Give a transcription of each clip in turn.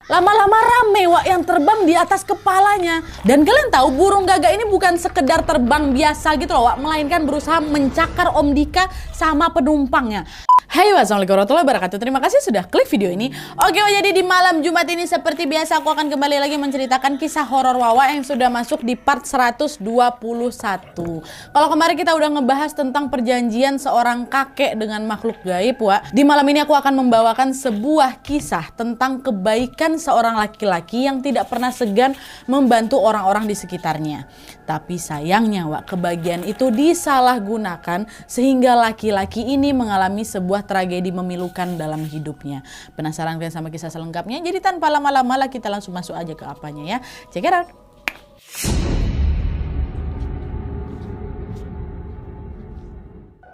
Lama-lama rame Wak yang terbang di atas kepalanya. Dan kalian tahu burung gagak ini bukan sekedar terbang biasa gitu loh Wak, melainkan berusaha mencakar Om Dika sama penumpangnya. Hai, wassalamualaikum warahmatullahi wabarakatuh. Terima kasih sudah klik video ini. Oke, jadi di malam Jumat ini seperti biasa aku akan kembali lagi menceritakan kisah horor Wawa yang sudah masuk di part 121. Kalau kemarin kita udah ngebahas tentang perjanjian seorang kakek dengan makhluk gaib, Wak. Di malam ini aku akan membawakan sebuah kisah tentang kebaikan seorang laki-laki yang tidak pernah segan membantu orang-orang di sekitarnya. Tapi sayangnya, Wak, kebahagiaan itu disalahgunakan sehingga laki-laki ini mengalami sebuah tragedi memilukan dalam hidupnya. Penasaran kan sama kisah selengkapnya? Jadi tanpa lama-lama lah kita langsung masuk aja ke apanya ya. Check it out.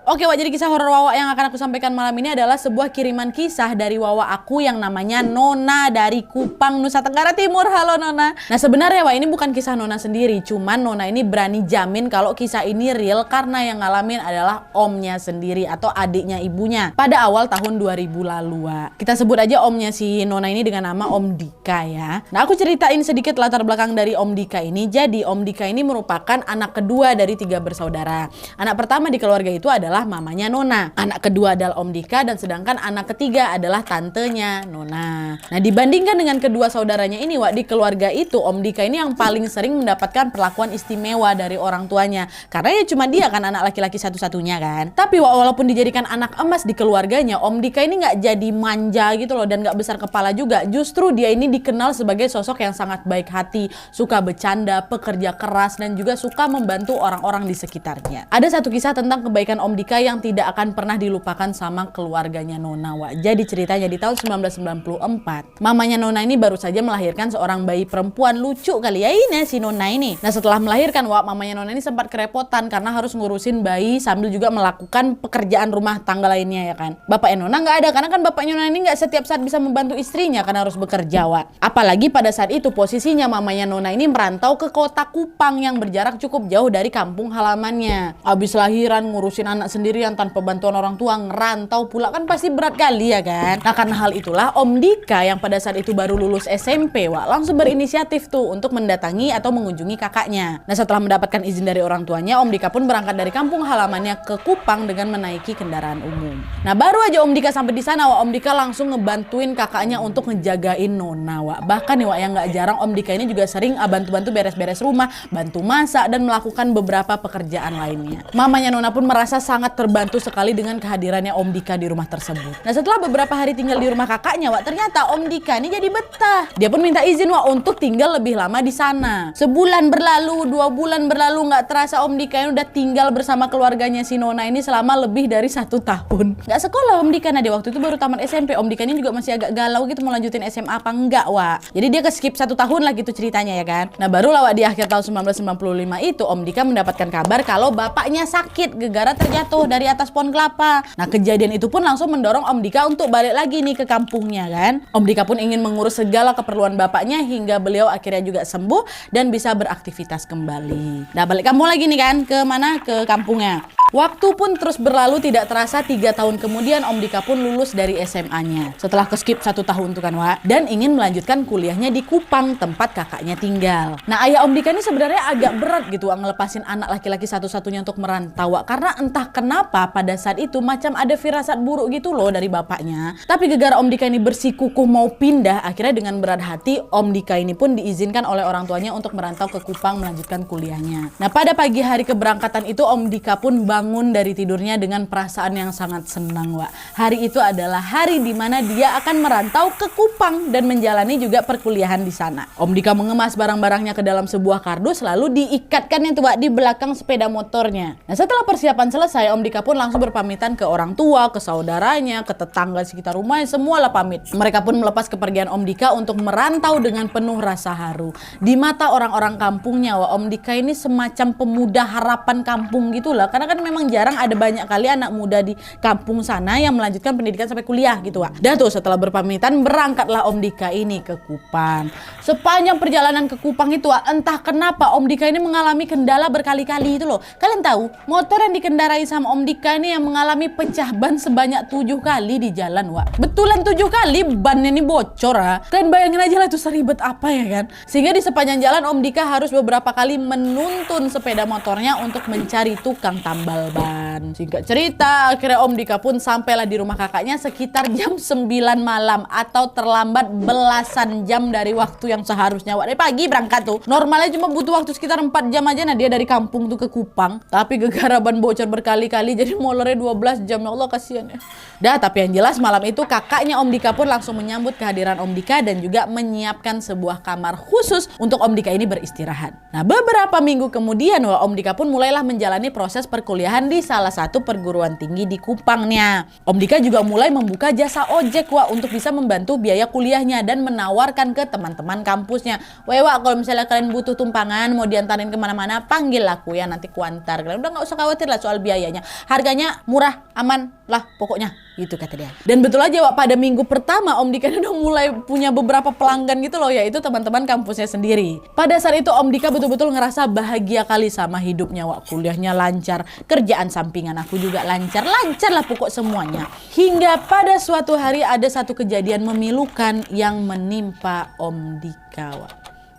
Oke Wak, jadi kisah horor Wawa yang akan aku sampaikan malam ini adalah sebuah kiriman kisah dari Wawa aku yang namanya Nona dari Kupang, Nusa Tenggara Timur. Halo Nona. Nah sebenarnya Wak, ini bukan kisah Nona sendiri, cuman Nona ini berani jamin kalau kisah ini real karena yang ngalamin adalah omnya sendiri atau adiknya ibunya pada awal tahun 2000 lalu Wak. Kita sebut aja omnya si Nona ini dengan nama Om Dika ya. Nah aku ceritain sedikit latar belakang dari Om Dika ini. Jadi Om Dika ini merupakan anak kedua dari 3 bersaudara. Anak pertama di keluarga itu adalah mamanya Nona. Anak kedua adalah Om Dika dan sedangkan anak ketiga adalah tantenya Nona. Nah dibandingkan dengan kedua saudaranya ini Wak, di keluarga itu Om Dika ini yang paling sering mendapatkan perlakuan istimewa dari orang tuanya. Karena ya cuma dia kan anak laki-laki satu-satunya kan. Tapi Wak, walaupun dijadikan anak emas di keluarganya, Om Dika ini nggak jadi manja gitu loh dan nggak besar kepala juga. Justru dia ini dikenal sebagai sosok yang sangat baik hati, suka bercanda, pekerja keras dan juga suka membantu orang-orang di sekitarnya. Ada satu kisah tentang kebaikan Om Dika yang tidak akan pernah dilupakan sama keluarganya Nona Wak. Jadi ceritanya di tahun 1994 mamanya Nona ini baru saja melahirkan seorang bayi perempuan. Lucu kali ya ini si Nona ini. Nah setelah melahirkan Wak, mamanya Nona ini sempat kerepotan karena harus ngurusin bayi sambil juga melakukan pekerjaan rumah tangga lainnya ya kan. Bapaknya Nona nggak ada karena kan bapaknya Nona ini nggak setiap saat bisa membantu istrinya karena harus bekerja Wak. Apalagi pada saat itu posisinya mamanya Nona ini merantau ke kota Kupang yang berjarak cukup jauh dari kampung halamannya. Habis lahiran ngurusin anak sendirian tanpa bantuan orang tua, ngerantau pula kan pasti berat kali ya kan. Nah karena hal itulah Om Dika yang pada saat itu baru lulus SMP Wak, langsung berinisiatif tuh untuk mendatangi atau mengunjungi kakaknya. Nah setelah mendapatkan izin dari orang tuanya, Om Dika pun berangkat dari kampung halamannya ke Kupang dengan menaiki kendaraan umum. Nah baru aja Om Dika sampai di sana Wak, Om Dika langsung ngebantuin kakaknya untuk ngejagain Nona Wak. Bahkan nih Wak, yang nggak jarang Om Dika ini juga sering bantu-bantu beres-beres rumah, bantu masak dan melakukan beberapa pekerjaan lainnya. Mamanya Nona pun merasa sangat terbantu sekali dengan kehadirannya Om Dika di rumah tersebut. Nah setelah beberapa hari tinggal di rumah kakaknya Wak, ternyata Om Dika ini jadi betah. Dia pun minta izin Wak untuk tinggal lebih lama di sana. Sebulan berlalu, 2 bulan berlalu, nggak terasa Om Dika ini udah tinggal bersama keluarganya si Nona ini selama lebih dari 1 tahun. Nggak sekolah Om Dika, nah di waktu itu baru tamat SMP. Om Dika ini juga masih agak galau gitu mau lanjutin SMA apa enggak Wak. Jadi dia ke skip 1 tahun lah gitu ceritanya ya kan. Nah barulah Wak di akhir tahun 1995 itu Om Dika mendapatkan kabar kalau bapaknya sakit gara-gara terjatuh dari atas pohon kelapa. Nah kejadian itu pun langsung mendorong Om Dika untuk balik lagi nih ke kampungnya kan. Om Dika pun ingin mengurus segala keperluan bapaknya hingga beliau akhirnya juga sembuh dan bisa beraktivitas kembali. Nah balik kampung lagi nih kan, ke mana? Ke kampungnya. Waktu pun terus berlalu, tidak terasa 3 tahun kemudian Om Dika pun lulus dari SMA-nya. Setelah ke skip 1 tahun tuh kan Wak, dan ingin melanjutkan kuliahnya di Kupang tempat kakaknya tinggal. Nah ayah Om Dika ini sebenarnya agak berat gitu Wak, ngelepasin anak laki-laki satu-satunya untuk merantau Wak. Karena entah kenapa pada saat itu macam ada firasat buruk gitu loh dari bapaknya. Tapi gara-gara Om Dika ini bersikukuh mau pindah, akhirnya dengan berat hati Om Dika ini pun diizinkan oleh orang tuanya untuk merantau ke Kupang melanjutkan kuliahnya. Nah pada pagi hari keberangkatan itu Om Dika pun bangun dari tidurnya dengan perasaan yang sangat senang Wak. Hari itu adalah hari dimana dia akan merantau ke Kupang dan menjalani juga perkuliahan di sana. Om Dika mengemas barang-barangnya ke dalam sebuah kardus lalu diikatkan itu Wak di belakang sepeda motornya. Nah setelah persiapan selesai Om Dika pun langsung berpamitan ke orang tua, ke saudaranya, ke tetangga sekitar rumahnya, semualah pamit. Mereka pun melepas kepergian Om Dika untuk merantau dengan penuh rasa haru. Di mata orang-orang kampungnya Wak, Om Dika ini semacam pemuda harapan kampung gitulah. Karena kan memang jarang ada banyak kali anak muda di kampung sana yang melanjutkan pendidikan sampai kuliah gitu Wak. Dan tuh setelah berpamitan berangkatlah Om Dika ini ke Kupang. Sepanjang perjalanan ke Kupang itu Wak, entah kenapa Om Dika ini mengalami kendala berkali-kali itu loh. Kalian tahu motor yang dikendarai sama sama Om Dika ini yang mengalami pecah ban sebanyak 7 kali di jalan, Wak. Betulan 7 kali bannya ini bocor, ha. Kalian bayangin aja lah itu seribet apa ya kan. Sehingga di sepanjang jalan Om Dika harus beberapa kali menuntun sepeda motornya untuk mencari tukang tambal ban. Singkat cerita, akhirnya Om Dika pun sampailah di rumah kakaknya sekitar jam 9 malam atau terlambat belasan jam dari waktu yang seharusnya. Wak, dari pagi berangkat tuh. Normalnya cuma butuh waktu sekitar 4 jam aja. Nah, dia dari kampung tuh ke Kupang. Tapi gegara ban bocor berkali-kali jadi molornya 12 jam. Ya Allah, kasihan ya. Dah, tapi yang jelas malam itu kakaknya Om Dika pun langsung menyambut kehadiran Om Dika dan juga menyiapkan sebuah kamar khusus untuk Om Dika ini beristirahat. Nah, beberapa minggu kemudian Om Dika pun mulailah menjalani proses perkuliahan di salah satu perguruan tinggi di Kupangnya. Om Dika juga mulai membuka jasa ojek untuk bisa membantu biaya kuliahnya dan menawarkan ke teman-teman kampusnya. Wak, kalau misalnya kalian butuh tumpangan mau diantarin kemana-mana, panggil aku ya, nanti kuantar. Kalian udah nggak usah khawatir lah soal biayanya. Harganya murah, aman lah pokoknya. Gitu kata dia. Dan betul aja Wak, pada minggu pertama Om Dika udah mulai punya beberapa pelanggan gitu loh, yaitu teman-teman kampusnya sendiri. Pada saat itu Om Dika betul-betul ngerasa bahagia kali sama hidupnya, Wak. Kuliahnya lancar, kerjaan sampingan aku juga lancar lah pokok semuanya. Hingga pada suatu hari ada satu kejadian memilukan yang menimpa Om Dika, Wak.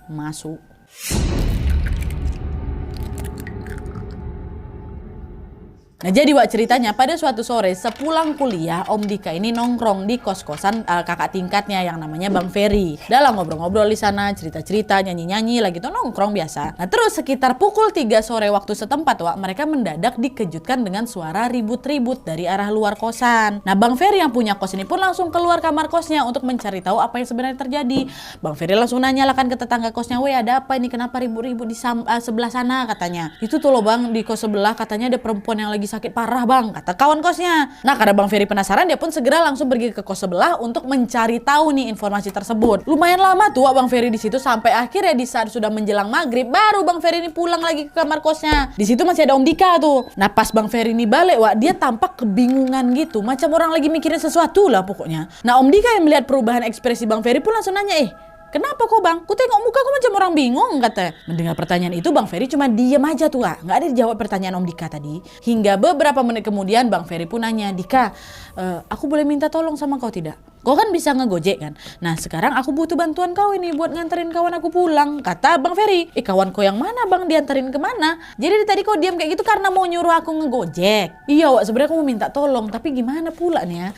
Masuk. Nah, jadi Wak, ceritanya pada suatu sore sepulang kuliah Om Dika ini nongkrong di kos-kosan kakak tingkatnya yang namanya Bang Ferry. Dalam ngobrol-ngobrol di sana, cerita-cerita, nyanyi-nyanyi lagi tuh nongkrong biasa. Nah, terus sekitar pukul 3 sore waktu setempat, Wak, mereka mendadak dikejutkan dengan suara ribut-ribut dari arah luar kosan. Nah, Bang Ferry yang punya kos ini pun langsung keluar kamar kosnya untuk mencari tahu apa yang sebenarnya terjadi. Bang Ferry langsung nanyalakan ke tetangga kosnya, "Weh, ada apa ini? Kenapa ribut-ribut di sebelah sana?" katanya. "Itu tuh loh Bang, di kos sebelah katanya ada perempuan yang lagi sakit parah Bang," kata kawan kosnya. Nah, karena Bang Ferry penasaran, dia pun segera langsung pergi ke kos sebelah untuk mencari tahu nih informasi tersebut. Lumayan lama tuh Bang Ferry di situ sampai akhirnya di saat sudah menjelang maghrib baru Bang Ferry ini pulang lagi ke kamar kosnya. Di situ masih ada Om Dika tuh. Nah, pas Bang Ferry ini balik, Wak, dia tampak kebingungan gitu, macam orang lagi mikirin sesuatu lah pokoknya. Nah, Om Dika yang melihat perubahan ekspresi Bang Ferry pun langsung nanya, "Kenapa kok Bang? Ku tengok muka kok macam orang bingung," kata. Mendengar pertanyaan itu Bang Ferry cuma diem aja tuh, Wak. Nggak ada dijawab pertanyaan Om Dika tadi. Hingga beberapa menit kemudian Bang Ferry pun nanya, "Dika, aku boleh minta tolong sama kau tidak? Kau kan bisa ngegojek kan? Nah, sekarang aku butuh bantuan kau ini buat nganterin kawan aku pulang," kata Bang Ferry. "Kawan kau yang mana Bang, dianterin kemana? Jadi tadi kau diam kayak gitu karena mau nyuruh aku ngegojek?" "Iya Wak, sebenarnya aku mau minta tolong, tapi gimana pula nih ya?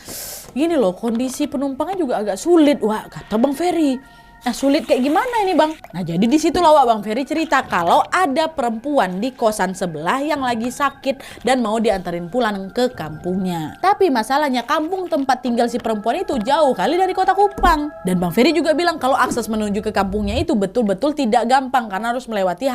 Gini loh, kondisi penumpangnya juga agak sulit Wak," kata Bang Ferry. "Nah, sulit kayak gimana ini Bang?" Nah, jadi di situ Wak, Bang Ferry cerita kalau ada perempuan di kosan sebelah yang lagi sakit dan mau diantarin pulang ke kampungnya. Tapi masalahnya kampung tempat tinggal si perempuan itu jauh kali dari kota Kupang. Dan Bang Ferry juga bilang kalau akses menuju ke kampungnya itu betul-betul tidak gampang karena harus melewati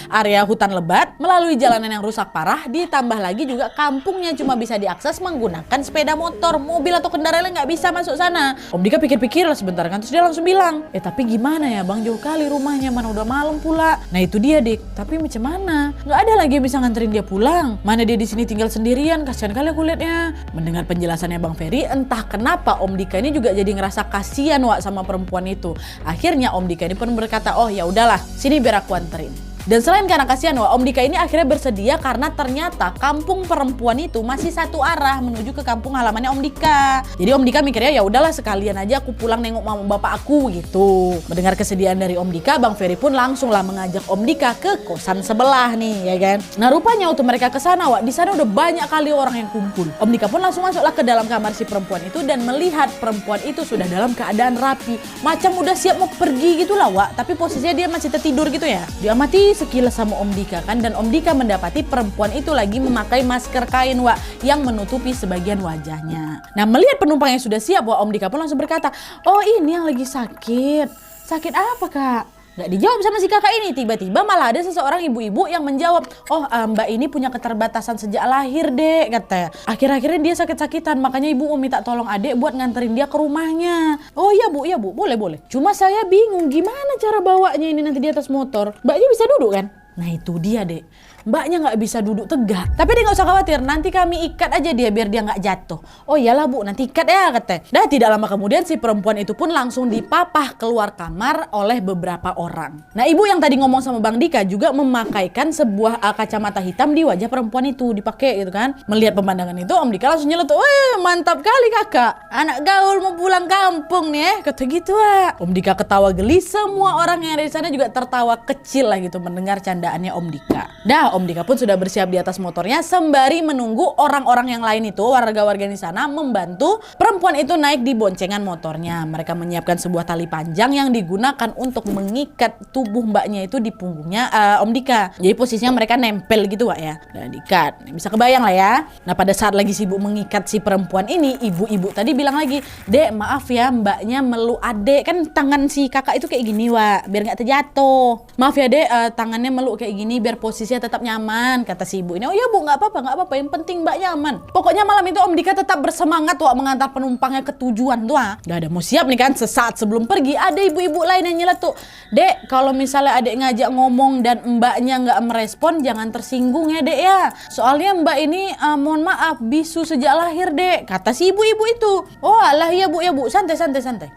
area hutan lebat, melalui jalanan yang rusak parah, ditambah lagi juga kampungnya cuma bisa diakses menggunakan sepeda motor, mobil atau kendaraan nggak bisa masuk sana. Om Dika pikir-pikir lah sebentar kan, terus dia langsung bilang, "Tapi gimana ya Bang, jauh kali rumahnya, mana udah malam pula." Nah, itu dia Dik, tapi macam mana? Nggak ada lagi yang bisa nganterin dia pulang. Mana dia di sini tinggal sendirian, kasihan kali aku liatnya. Mendengar penjelasannya Bang Ferry, entah kenapa Om Dika ini juga jadi ngerasa kasihan Wak sama perempuan itu. Akhirnya Om Dika ini pun berkata, "Oh ya udahlah, sini biar aku anterin." Dan selain karena kasihan Wak, Om Dika ini akhirnya bersedia karena ternyata kampung perempuan itu masih satu arah menuju ke kampung halamannya Om Dika. Jadi Om Dika mikirnya ya udahlah sekalian aja aku pulang nengok mama bapak aku gitu. Mendengar kesediaan dari Om Dika, Bang Ferry pun langsung lah mengajak Om Dika ke kosan sebelah nih, ya kan. Nah, rupanya waktu mereka ke sana Wak, di sana udah banyak kali orang yang kumpul. Om Dika pun langsung masuklah ke dalam kamar si perempuan itu dan melihat perempuan itu sudah dalam keadaan rapi, macam udah siap mau pergi gitulah Wak, tapi posisinya dia masih tertidur gitu ya. Diamati sekilas sama Om Dika kan, dan Om Dika mendapati perempuan itu lagi memakai masker kain Wak yang menutupi sebagian wajahnya. Nah, melihat penumpang yang sudah siap Wak, Om Dika pun langsung berkata, "Oh, ini yang lagi sakit. Sakit apa Kak?" Gak dijawab sama si kakak ini. Tiba-tiba malah ada seseorang ibu-ibu yang menjawab, "Oh, Mbak ini punya keterbatasan sejak lahir Dek," katanya. "Akhir-akhirnya dia sakit-sakitan, makanya ibu mau minta tolong adek buat nganterin dia ke rumahnya." "Oh iya bu, boleh. Cuma saya bingung gimana cara bawanya ini nanti di atas motor. Mbaknya bisa duduk kan?" Nah, itu dia Dek. Mbaknya nggak bisa duduk tegak. Tapi dia nggak usah khawatir, nanti kami ikat aja dia biar dia nggak jatuh. Oh iyalah Bu, nanti ikat ya katanya. Dah tidak lama kemudian si perempuan itu pun langsung dipapah keluar kamar oleh beberapa orang. Nah ibu yang tadi ngomong sama Bang Dika juga memakaikan sebuah kacamata hitam di wajah perempuan itu dipakai gitu kan. Melihat pemandangan itu Om Dika langsung nyeletuk, wah mantap kali kakak, anak gaul mau pulang kampung nih kata gitu Om Dika ketawa geli, semua orang yang ada di sana juga tertawa kecil lah gitu mendengar candaannya Om Dika. Dah Om Dika pun sudah bersiap di atas motornya sembari menunggu orang-orang yang lain itu, warga-warga di sana membantu perempuan itu naik di boncengan motornya. Mereka menyiapkan sebuah tali panjang yang digunakan untuk mengikat tubuh mbaknya itu di punggungnya Om Dika. Jadi posisinya mereka nempel gitu Wak ya. Dan diikat. Bisa kebayang lah ya. Nah pada saat lagi sibuk mengikat si perempuan ini, ibu-ibu tadi bilang lagi, Dek maaf ya mbaknya meluk adek, kan tangan si kakak itu kayak gini Wak, biar gak terjatuh. Maaf ya Dek, tangannya meluk kayak gini biar posisinya tetap nyaman kata si ibu ini. Oh iya Bu, gak apa-apa, yang penting mbak nyaman. Pokoknya malam itu Om Dika tetap bersemangat Wak mengantar penumpangnya ke tujuan tuh. Udah ada mau siap nih kan. Sesaat sebelum pergi ada ibu-ibu lain yang nyeletuk, Dek kalau misalnya adek ngajak ngomong dan mbaknya nggak merespon jangan tersinggung ya Dek ya. Soalnya mbak ini mohon maaf bisu sejak lahir Dek kata si ibu-ibu itu. Oh alah ya Bu, santai.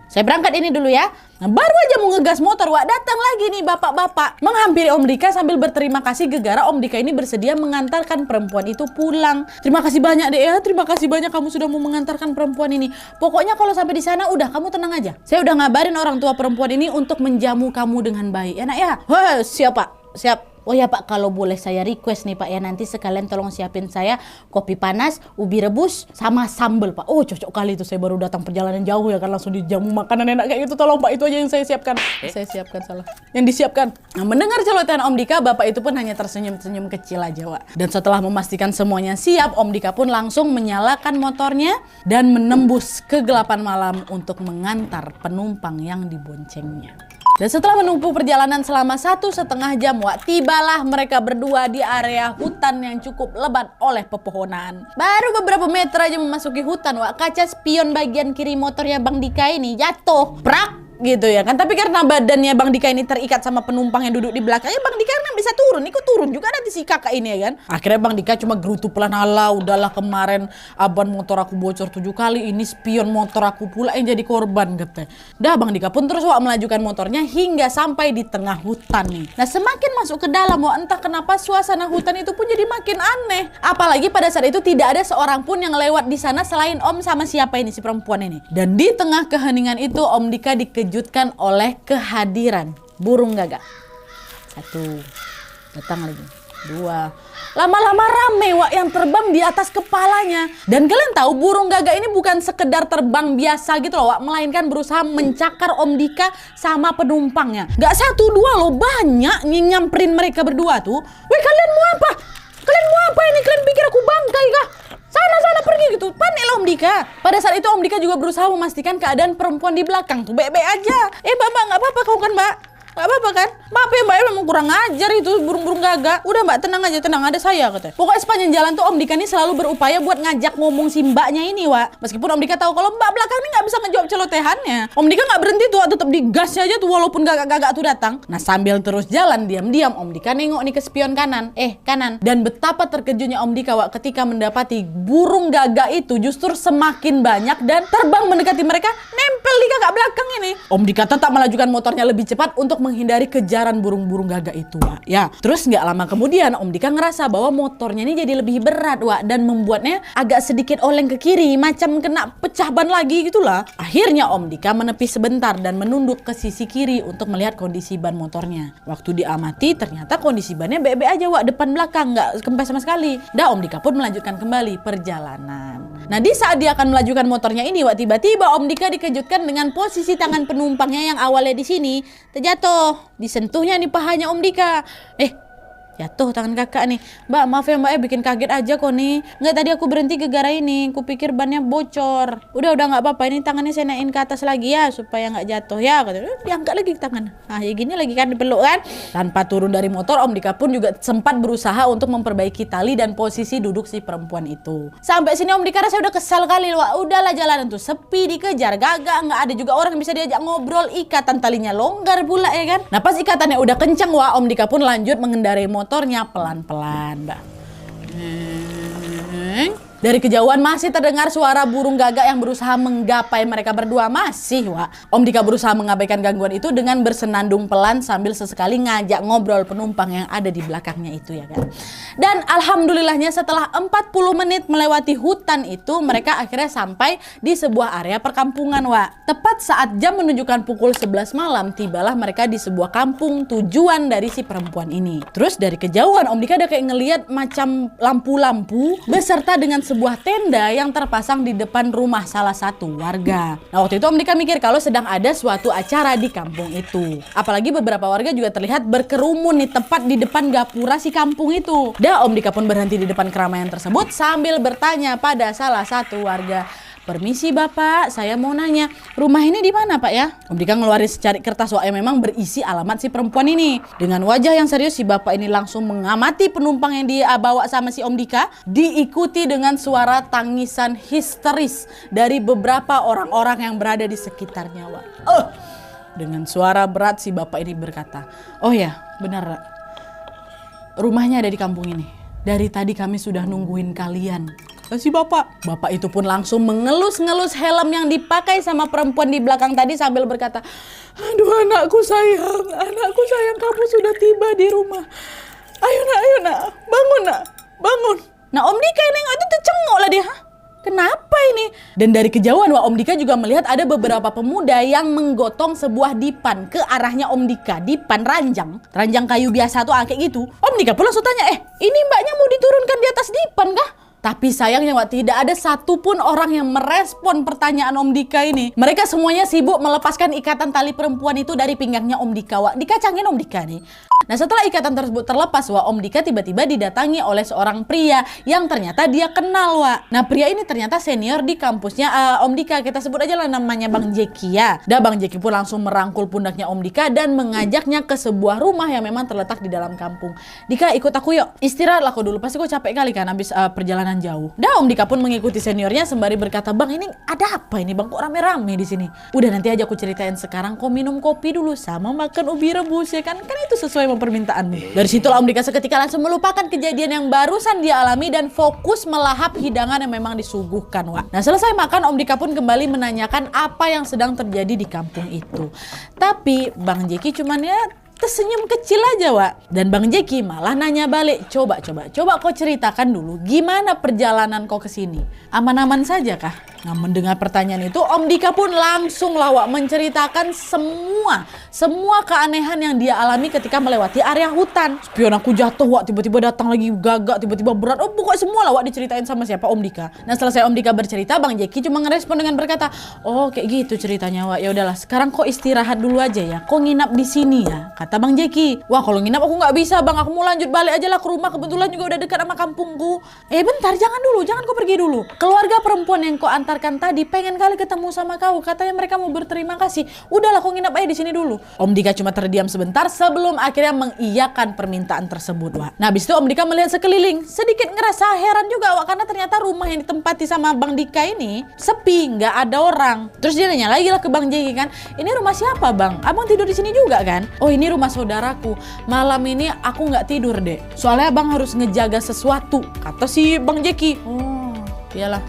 Saya berangkat ini dulu ya. Nah, baru aja mau ngegas motor Wak, datang lagi nih bapak-bapak menghampiri Om Dika sambil berterima kasih gegara Om Dika ini bersedia mengantarkan perempuan itu pulang. Terima kasih banyak Dek ya, terima kasih banyak kamu sudah mau mengantarkan perempuan ini. Pokoknya kalau sampai di sana udah kamu tenang aja. Saya udah ngabarin orang tua perempuan ini untuk menjamu kamu dengan baik. Enak ya? Wah, siap Pak, siap. Oh ya Pak, kalau boleh saya request nih Pak ya, nanti sekalian tolong siapin saya kopi panas, ubi rebus, sama sambal Pak. Oh cocok kali itu, saya baru datang perjalanan jauh ya kan, langsung dijamu makanan enak kayak gitu. Tolong Pak, itu aja yang saya siapkan. Saya siapkan salah. Yang disiapkan. Nah, mendengar celotehan Om Dika, Bapak itu pun hanya tersenyum-senyum kecil aja Wak. Dan setelah memastikan semuanya siap, Om Dika pun langsung menyalakan motornya dan menembus kegelapan malam untuk mengantar penumpang yang diboncengnya. Dan setelah menempuh perjalanan selama 1,5 jam Wak, tibalah mereka berdua di area hutan yang cukup lebat oleh pepohonan. Baru beberapa meter aja memasuki hutan Wak, kaca spion bagian kiri motornya Bang Dika ini jatuh, prak gitu ya kan. Tapi karena badannya Bang Dika ini terikat sama penumpang yang duduk di belakangnya, Bang Dika kan bisa turun, ikut turun juga nanti si kakak ini ya kan. Akhirnya Bang Dika cuma gerutu pelan, ala udahlah kemarin aban motor aku bocor 7 kali, ini spion motor aku pula yang jadi korban katanya. Dah Bang Dika pun terus Wak melajukan motornya hingga sampai di tengah hutan nih. Nah semakin masuk ke dalam Wak, entah kenapa suasana hutan itu pun jadi makin aneh. Apalagi pada saat itu tidak ada seorang pun yang lewat di sana selain Om sama siapa ini si perempuan ini. Dan di tengah keheningan itu Om Dika dikejutkan oleh kehadiran burung gagak. 1, datang lagi 2, lama-lama rame Wak yang terbang di atas kepalanya. Dan kalian tahu burung gagak ini bukan sekedar terbang biasa gitu loh Wak, melainkan berusaha mencakar Om Dika sama penumpangnya. Gak 1, 2 loh, banyak nyamperin mereka berdua tuh. Weh kalian mau apa? Kalian mau apa ini? Kalian pikir aku bangkai kah? Sana pergi gitu. Panik lah Om Dika. Pada saat itu Om Dika juga berusaha memastikan keadaan perempuan di belakang tuh baik-baik aja. Mbak gak apa-apa kau kan Mbak? Gak apa-apa kan? Maaf ya Mbak, emang kurang ajar itu burung-burung gagak. Udah Mbak tenang aja, tenang, ada saya katanya. Pokoknya sepanjang jalan tuh Om Dika ini selalu berupaya buat ngajak ngomong si mbaknya ini Wak. Meskipun Om Dika tahu kalau mbak belakang ini gak bisa ngejawab celotehannya. Om Dika gak berhenti tuh, tetap digasnya aja tuh walaupun gagak-gagak tuh datang. Nah sambil terus jalan diam-diam Om Dika nengok nih ke spion kanan. Kanan. Dan betapa terkejutnya Om Dika Wak ketika mendapati burung gagak itu justru semakin banyak dan terbang mendekati mereka, nempel di kakak belakang ini. Om Dika tetap melajukan motornya lebih cepat untuk menghindari kejaran burung-burung gagak itu Wak. Ya, terus nggak lama kemudian Om Dika ngerasa bahwa motornya ini jadi lebih berat Wak, dan membuatnya agak sedikit oleng ke kiri, macam kena pecah ban lagi gitulah. Akhirnya Om Dika menepi sebentar dan menunduk ke sisi kiri untuk melihat kondisi ban motornya. Waktu diamati ternyata kondisi bannya baik-baik aja Wak, depan belakang nggak kempes sama sekali. Dah Om Dika pun melanjutkan kembali perjalanan. Nah di saat dia akan melajukan motornya ini Wak, tiba-tiba Om Dika dikejutkan dengan posisi tangan penumpangnya yang awalnya di sini terjatuh. Disentuhnya nih pahanya Om Dika. Jatuh tangan kakak nih. Mbak maaf ya Mbak, bikin kaget aja kok nih. Nggak, tadi aku berhenti gara-gara ini. Kupikir bannya bocor. Udah nggak apa-apa, ini tangannya saya naikin ke atas lagi ya supaya nggak jatuh ya. Diangkat lagi tangan. Nah ya gini lagi kan, dipeluk kan. Tanpa turun dari motor Om Dika pun juga sempat berusaha untuk memperbaiki tali dan posisi duduk si perempuan itu. Sampai sini Om Dika rasa udah kesal kali Wak. Udahlah jalanan tuh sepi, dikejar gagak, nggak ada juga orang yang bisa diajak ngobrol. Ikatan talinya longgar pula ya kan. Nah pas ikatannya udah kencang Wak, Om Dika pun lanjut mengendarai motor motornya pelan-pelan, Mbak. Dari kejauhan masih terdengar suara burung gagak yang berusaha menggapai mereka berdua. Masih, Wak. Om Dika berusaha mengabaikan gangguan itu dengan bersenandung pelan sambil sesekali ngajak ngobrol penumpang yang ada di belakangnya itu ya kan. Dan alhamdulillahnya setelah 40 menit melewati hutan itu, mereka akhirnya sampai di sebuah area perkampungan, Wak. Tepat saat jam menunjukkan pukul 11 malam, tibalah mereka di sebuah kampung tujuan dari si perempuan ini. Terus dari kejauhan Om Dika ada kayak ngeliat macam lampu-lampu beserta dengan sebuah tenda yang terpasang di depan rumah salah satu warga. Nah waktu itu Om Dika mikir kalau sedang ada suatu acara di kampung itu. Apalagi beberapa warga juga terlihat berkerumun nih tepat di depan gapura si kampung itu. Dan Om Dika pun berhenti di depan keramaian tersebut sambil bertanya pada salah satu warga. Permisi Bapak, saya mau nanya, rumah ini di mana Pak ya? Om Dika ngeluarin secari kertas yang memang berisi alamat si perempuan ini. Dengan wajah yang serius si Bapak ini langsung mengamati penumpang yang dia bawa sama si Om Dika. Diikuti dengan suara tangisan histeris dari beberapa orang-orang yang berada di sekitarnya. Dengan suara berat si Bapak ini berkata, oh ya benar, rumahnya ada di kampung ini. Dari tadi kami sudah nungguin kalian. Si bapak itu pun langsung mengelus-ngelus helm yang dipakai sama perempuan di belakang tadi sambil berkata, aduh anakku sayang, kamu sudah tiba di rumah. Ayo nak, bangun nak, bangun. Nah Om Dika nengok itu tercengok lah dia. Kenapa ini? Dan dari kejauhan Om Dika juga melihat ada beberapa pemuda yang menggotong sebuah dipan ke arahnya Om Dika. Dipan ranjang kayu biasa tuh kayak gitu. Om Dika pun langsung tanya, ini mbaknya mau diturunkan di atas dipan kah? Tapi sayangnya Wak, tidak ada satupun orang yang merespon pertanyaan Om Dika ini. Mereka semuanya sibuk melepaskan ikatan tali perempuan itu dari pinggangnya Om Dika, Wak. Dikacangin Om Dika nih. Nah setelah ikatan tersebut terlepas, Wak, Om Dika tiba-tiba didatangi oleh seorang pria yang ternyata dia kenal, Wak. Nah pria ini ternyata senior di kampusnya Om Dika. Kita sebut aja lah namanya Bang Jeki ya. Dan Bang Jeki pun langsung merangkul pundaknya Om Dika dan mengajaknya ke sebuah rumah yang memang terletak di dalam kampung. Dika ikut aku yuk, istirahatlah kau dulu. Pasti kau capek kali kan habis perjalanan jauh. Dan Om Dika pun mengikuti seniornya sembari berkata, Bang ini ada apa ini Bang, kok rame-rame di sini? Udah nanti aja aku ceritain, sekarang kau minum kopi dulu sama makan ubi rebus ya kan? Kan itu sesuai sama permintaanmu. Dari situlah Om Dika seketika langsung melupakan kejadian yang barusan dia alami dan fokus melahap hidangan yang memang disuguhkan, Wak. Nah selesai makan Om Dika pun kembali menanyakan apa yang sedang terjadi di kampung itu. Tapi Bang Jeki cuman ya tersenyum kecil aja, Wak. Dan Bang Jeki malah nanya balik, coba kau ceritakan dulu gimana perjalanan kau ke sini. Aman-aman saja kah? Nah mendengar pertanyaan itu Om Dika pun langsung lah, Wak, menceritakan semua keanehan yang dia alami ketika melewati area hutan. Spion aku jatuh, Wak, tiba-tiba datang lagi gagak, tiba-tiba berat. Oh pokoknya semua lah, Wak, diceritain sama siapa? Om Dika. Nah selesai Om Dika bercerita, Bang Jeki cuma ngerespon dengan berkata, oh kayak gitu ceritanya, Wak. Ya udahlah, sekarang kau istirahat dulu aja ya. Kau nginap di sini ya, kata Bang Jeki. Wah kalau nginap aku nggak bisa Bang, aku mau lanjut balik aja lah ke rumah, kebetulan juga udah dekat sama kampungku. Bentar, jangan kau pergi dulu. Keluarga perempuan yang kau antarkan tadi pengen kali ketemu sama kau, katanya mereka mau berterima kasih. Udahlah kau nginap aja di sini dulu. Om Dika cuma terdiam sebentar sebelum akhirnya mengiyakan permintaan tersebut, Wak. Nah habis itu Om Dika melihat sekeliling, sedikit ngerasa heran juga, Wak, karena ternyata rumah yang ditempati sama Bang Dika ini sepi, nggak ada orang. Terus dia nanya lagi lah ke Bang Jeki kan, ini rumah siapa Bang? Abang tidur di sini juga kan? Oh ini rumah saudaraku. Malam ini aku nggak tidur deh, soalnya Abang harus ngejaga sesuatu, kata si Bang Jeki. Oh iyalah,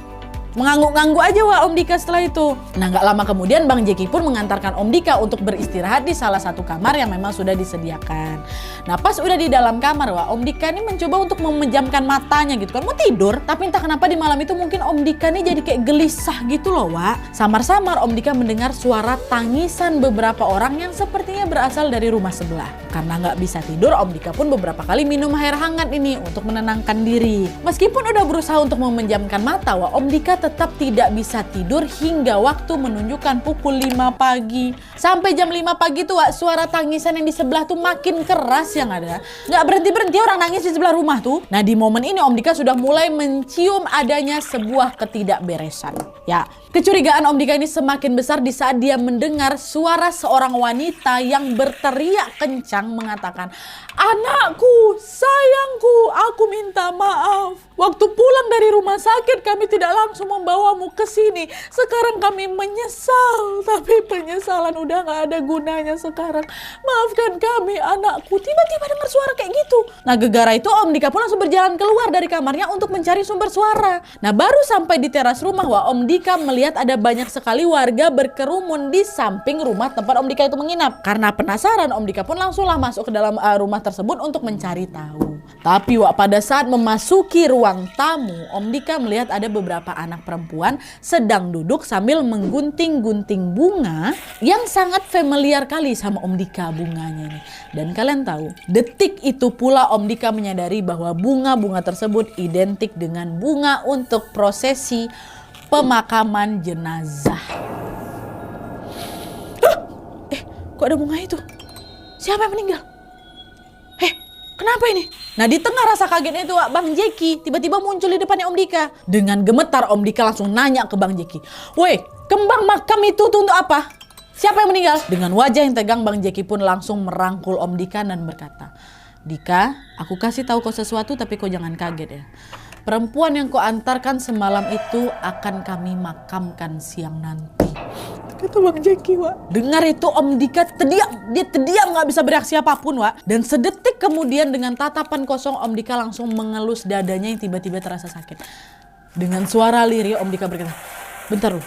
mengangguk-ngangguk aja, Wak, Om Dika setelah itu. Nah gak lama kemudian Bang Jeki pun mengantarkan Om Dika untuk beristirahat di salah satu kamar yang memang sudah disediakan. Nah pas udah di dalam kamar, Wak, Om Dika ini mencoba untuk memejamkan matanya gitu kan, mau tidur. Tapi entah kenapa di malam itu mungkin Om Dika nih jadi kayak gelisah gitu loh, Wak. Samar-samar Om Dika mendengar suara tangisan beberapa orang yang sepertinya berasal dari rumah sebelah. Karena gak bisa tidur, Om Dika pun beberapa kali minum air hangat ini untuk menenangkan diri. Meskipun udah berusaha untuk memejamkan mata, Wak, Om Dika tetap tidak bisa tidur hingga waktu menunjukkan pukul 5 pagi. Sampai jam 5 pagi tuh, Wak, suara tangisan yang di sebelah tuh makin keras yang ada. Nggak berhenti-berhenti orang nangis di sebelah rumah tuh. Nah di momen ini Om Dika sudah mulai mencium adanya sebuah ketidakberesan. Ya, kecurigaan Om Dika ini semakin besar di saat dia mendengar suara seorang wanita yang berteriak kencang mengatakan, anakku, sayangku, aku minta maaf. Waktu pulang dari rumah sakit kami tidak langsung membawamu ke sini. Sekarang kami menyesal, tapi penyesalan udah gak ada gunanya sekarang. Maafkan kami anakku. Tiba-tiba dengar suara kayak gitu. Nah gegara itu Om Dika pun langsung berjalan keluar dari kamarnya untuk mencari sumber suara. Nah baru sampai di teras rumah, wah Om Dika melihat ada banyak sekali warga berkerumun di samping rumah tempat Om Dika itu menginap. Karena penasaran, Om Dika pun langsunglah masuk ke dalam rumah tersebut untuk mencari tahu. Tapi wak pada saat memasuki ruang tamu, Om Dika melihat ada beberapa anak perempuan sedang duduk sambil menggunting-gunting bunga yang sangat familiar kali sama Om Dika bunganya nih. Dan kalian tahu, detik itu pula Om Dika menyadari bahwa bunga-bunga tersebut identik dengan bunga untuk prosesi pemakaman jenazah. Kok ada bunga itu? Siapa yang meninggal? Kenapa ini? Nah di tengah rasa kagetnya itu Bang Jeki tiba-tiba muncul di depannya Om Dika. Dengan gemetar Om Dika langsung nanya ke Bang Jeki, "Woi, kembang makam itu tuh untuk apa? Siapa yang meninggal?" Dengan wajah yang tegang Bang Jeki pun langsung merangkul Om Dika dan berkata, "Dika, aku kasih tahu kau sesuatu tapi kau jangan kaget ya. Perempuan yang kau antarkan semalam itu akan kami makamkan siang nanti." Kata Bang Jeki, Wak. Dengar itu Om Dika terdiam. Dia terdiam gak bisa bereaksi apapun, Wak. Dan sedetik kemudian dengan tatapan kosong Om Dika langsung mengelus dadanya yang tiba-tiba terasa sakit. Dengan suara lirih Om Dika berkata, Bentar.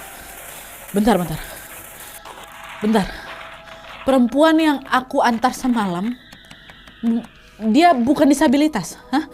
Perempuan yang aku antar semalam, dia bukan disabilitas. Hah?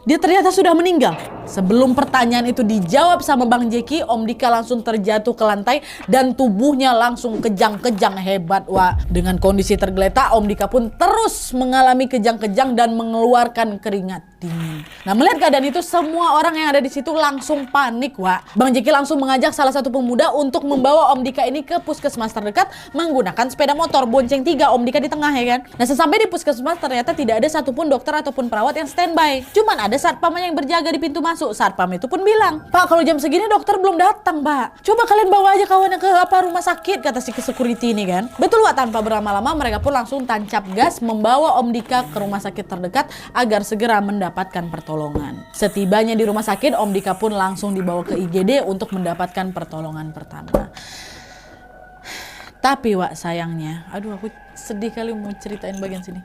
Dia ternyata sudah meninggal. Sebelum pertanyaan itu dijawab sama Bang Jeki, Om Dika langsung terjatuh ke lantai dan tubuhnya langsung kejang-kejang hebat, Wak. Dengan kondisi tergeletak, Om Dika pun terus mengalami kejang-kejang dan mengeluarkan keringat dingin. Nah melihat keadaan itu, semua orang yang ada di situ langsung panik, Wak. Bang Jeki langsung mengajak salah satu pemuda untuk membawa Om Dika ini ke puskesmas terdekat menggunakan sepeda motor bonceng 3, Om Dika di tengah ya kan. Nah sesampai di puskesmas ternyata tidak ada satupun dokter ataupun perawat yang standby. Cuman ada satpam yang berjaga di pintu masuk. Satpam itu pun bilang, "Pak, kalau jam segini dokter belum datang, Pak. Coba kalian bawa aja kawannya ke rumah sakit," kata si security ini kan. Betul, Wak, tanpa berlama-lama mereka pun langsung tancap gas membawa Om Dika ke rumah sakit terdekat agar segera mendapatkan pertolongan. Setibanya di rumah sakit, Om Dika pun langsung dibawa ke IGD untuk mendapatkan pertolongan pertama. Tapi Wak, sayangnya, aduh aku sedih kali mau ceritain bagian sini.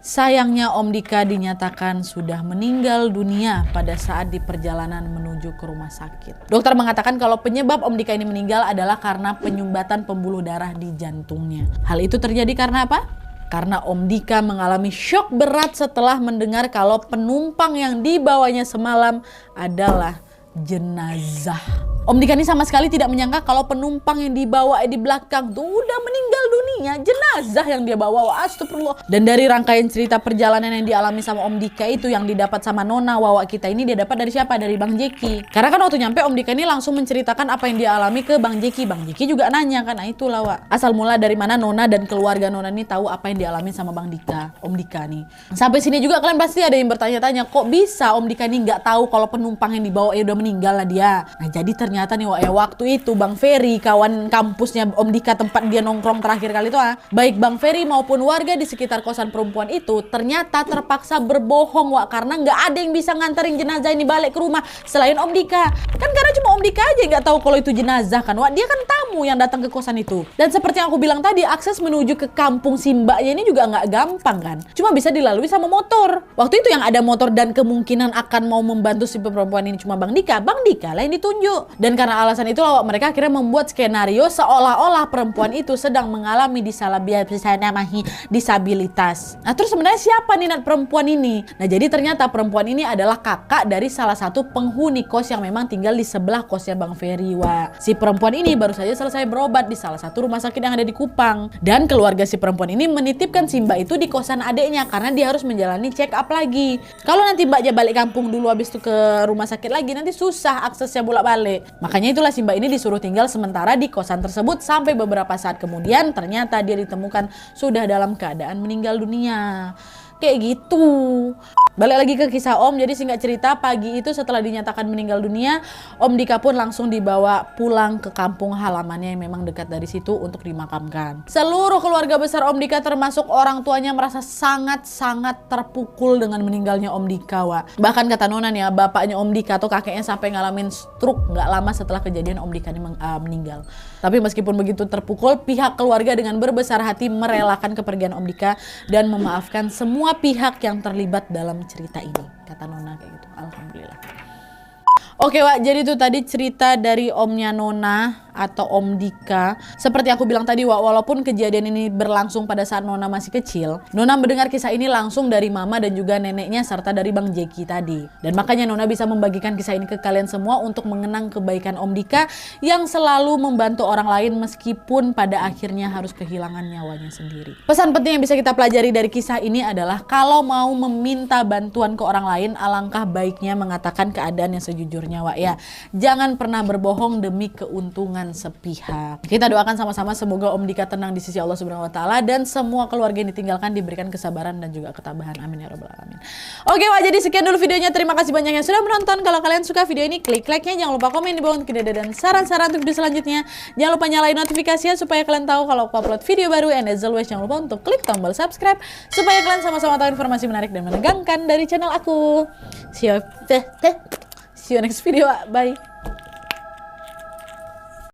Sayangnya Om Dika dinyatakan sudah meninggal dunia pada saat di perjalanan menuju ke rumah sakit. Dokter mengatakan kalau penyebab Om Dika ini meninggal adalah karena penyumbatan pembuluh darah di jantungnya. Hal itu terjadi karena apa? Karena Om Dika mengalami syok berat setelah mendengar kalau penumpang yang dibawanya semalam adalah jenazah. Om Dika ini sama sekali tidak menyangka kalau penumpang yang dibawa di belakang tuh udah meninggal dunia, jenazah yang dia bawa. Astagfirullah. Dan dari rangkaian cerita perjalanan yang dialami sama Om Dika itu yang didapat sama Nona Wawa kita ini, dia dapat dari siapa? Dari Bang Jeki. Karena kan waktu nyampe Om Dika ini langsung menceritakan apa yang dia alami ke Bang Jeki. Bang Jeki juga nanya kan, nah itulah Wak. Asal mula dari mana Nona dan keluarga Nona ini tahu apa yang dialami sama Bang Dika, Om Dika nih. Sampai sini juga kalian pasti ada yang bertanya-tanya, kok bisa Om Dika ini nggak tahu kalau penumpang yang dibawa udah meninggal lah dia. Nah jadi ternyata nih waktu itu Bang Ferry, kawan kampusnya Om Dika tempat dia nongkrong terakhir kali itu, baik Bang Ferry maupun warga di sekitar kosan perempuan itu ternyata terpaksa berbohong, Wak, karena nggak ada yang bisa nganterin jenazah ini balik ke rumah selain Om Dika. Kan karena cuma Om Dika aja nggak tahu kalau itu jenazah kan, Wak. Dia kan tamu yang datang ke kosan itu. Dan seperti yang aku bilang tadi, akses menuju ke kampung Simbaknya ini juga nggak gampang kan. Cuma bisa dilalui sama motor. Waktu itu yang ada motor dan kemungkinan akan mau membantu si perempuan ini cuma Bang Dika lah yang ditunjuk. Dan karena alasan itu mereka akhirnya membuat skenario seolah-olah perempuan itu sedang mengalami disabilitas. Nah terus sebenarnya siapa nih perempuan ini? Nah jadi ternyata perempuan ini adalah kakak dari salah satu penghuni kos yang memang tinggal di sebelah kosnya Bang Ferry, Wak. Si perempuan ini baru saja selesai berobat di salah satu rumah sakit yang ada di Kupang. Dan keluarga si perempuan ini menitipkan si Mbak itu di kosan adeknya karena dia harus menjalani check up lagi. Kalau nanti Mbaknya balik kampung dulu habis itu ke rumah sakit lagi, nanti susah aksesnya bolak-balik. Makanya itulah si Mbak ini disuruh tinggal sementara di kosan tersebut sampai beberapa saat kemudian ternyata dia ditemukan sudah dalam keadaan meninggal dunia. Kayak gitu. Balik lagi ke kisah Om, jadi singkat cerita pagi itu setelah dinyatakan meninggal dunia, Om Dika pun langsung dibawa pulang ke kampung halamannya yang memang dekat dari situ untuk dimakamkan. Seluruh keluarga besar Om Dika termasuk orang tuanya merasa sangat-sangat terpukul dengan meninggalnya Om Dika, Wak. Bahkan kata Nona nih ya, bapaknya Om Dika atau kakeknya sampai ngalamin stroke nggak lama setelah kejadian Om Dika ini meninggal. Tapi meskipun begitu terpukul, pihak keluarga dengan berbesar hati merelakan kepergian Om Dika dan memaafkan semua pihak yang terlibat dalam cerita ini, kata Nona kayak gitu. Alhamdulillah. Oke Wak, jadi itu tadi cerita dari omnya Nona atau Om Dika. Seperti aku bilang tadi Wak, walaupun kejadian ini berlangsung pada saat Nona masih kecil, Nona mendengar kisah ini langsung dari mama dan juga neneknya serta dari Bang Jeki tadi. Dan makanya Nona bisa membagikan kisah ini ke kalian semua untuk mengenang kebaikan Om Dika yang selalu membantu orang lain meskipun pada akhirnya harus kehilangan nyawanya sendiri. Pesan penting yang bisa kita pelajari dari kisah ini adalah kalau mau meminta bantuan ke orang lain, alangkah baiknya mengatakan keadaan yang sejujurnya Wak ya. Jangan pernah berbohong demi keuntungan sepihak. Kita doakan sama-sama semoga Om Dika tenang di sisi Allah Subhanahu wa taala dan semua keluarga yang ditinggalkan diberikan kesabaran dan juga ketabahan. Amin ya rabbal alamin. Oke Wak, jadi sekian dulu videonya. Terima kasih banyak yang sudah menonton. Kalau kalian suka video ini, klik like-nya. Jangan lupa komen di bawah untuk ide dan saran-saran untuk video selanjutnya. Jangan lupa nyalain notifikasinya supaya kalian tahu kalau aku upload video baru. And as always, jangan lupa untuk klik tombol subscribe supaya kalian sama-sama tahu informasi menarik dan menegangkan dari channel aku. See you next video. Bye.